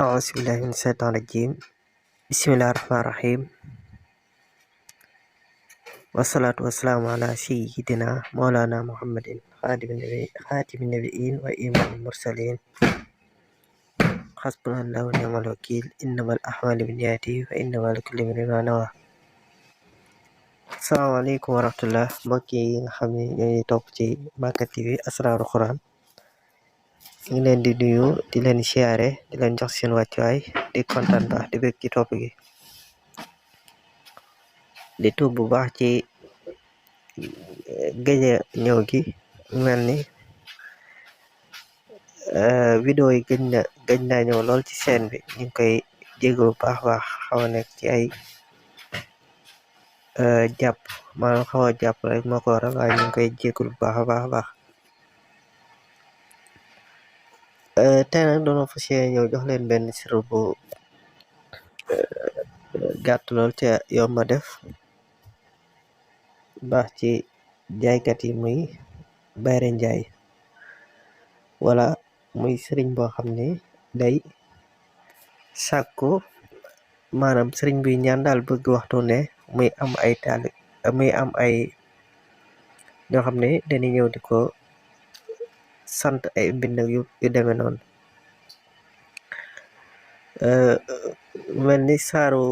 أعوذ بالله من الشيطان الرجيم بسم الله الرحمن الرحيم والصلاة والسلام على سيدنا مولانا محمد خاتم النبيين وإمام المرسلين حسبنا الله ونعم الوكيل إنما الأعمال بالنيات وإنما لكل امرئ ما نوى. asalaamaaleykum wa rahmatullah mbokk yi nga xam ne ñooy topp ci Maka TV Asraarul Quran ñu ngi leen di nuyu di leen siyaare di leen jox seen wàccuwaay di kontaan baax di bëgg ci topp gi di tuub bu baax ci gëj a ñëw gi mel ni vidéo yi gëj naa ñëw lool ci chaîne bi ñu ngi koy jégalu bu baax xaw a nekk ci ay jàpp maanaam xaw a jàpp rek moo ko waral waaye ñu ngi koy jégalu bu baax tey nag doona fas yéene ñëw jox leen benn sirru bu gàtt lool te yomb a def baax ci jaaykat yi muy bayre njaay wala muy sëriñ boo xam ne day sàkku maanaam sëriñ bi ñaan daal bëgg waxtu ne muy am ay ñoo xam ne dañuy ñëw di ko sant ay mbind yu demee noonu mel ni saaru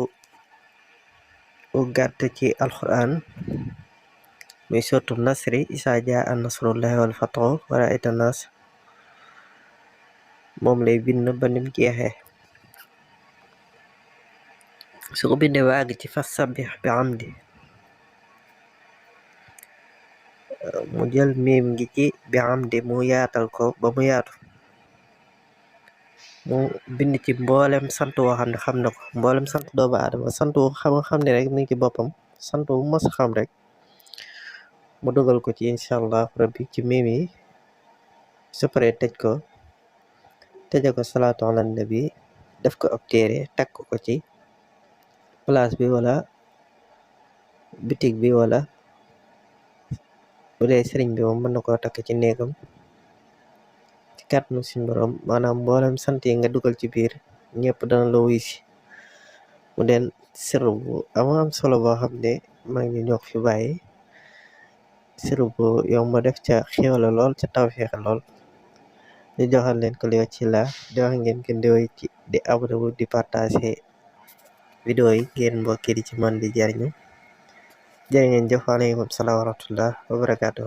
u gàtt ci alquran muy suratu nasri isa jaa an nasrullahi wal fathu wa ra'ayta nas moom lay bind ba nim jeexee su ko bindee ba àgg ci fasabbih bi amdi mu jël miim ngi ci bi amdi mu yaatal ko ba mu yaatu mu bind ci mboolem sant woo xam ne xam na ko mboolem sant doomu aadama sant wu xam ne rek mi ngi ci boppam sant wu mos xam rek mu dugal ko ci incha allah rabbi ci miim yi su paree tëje ko salaatu ala nabi def ko ab téere takk ko ci place bi wala bitig bi wala bu dee sëriñ bi moom mën na koo takk ci néegam ci kàttanu suñu borom maanaam mboolem sant yi nga dugal ci biir ñëpp dana la wuy si mu den sirru bu am solo boo xam ne maa ngi ñoo ko fi bàyyi sirru bu yomb def ca xéwala lool ca tawfeex lool ñu joxal leen ko li ci la di wax ngeen gën di woy ci di abonné wu di partage vidéo yi ngeen mbokki di ci man di jariñu jërë ngeen jëf waaleykum salaam wa rahmatullah wa barakaatu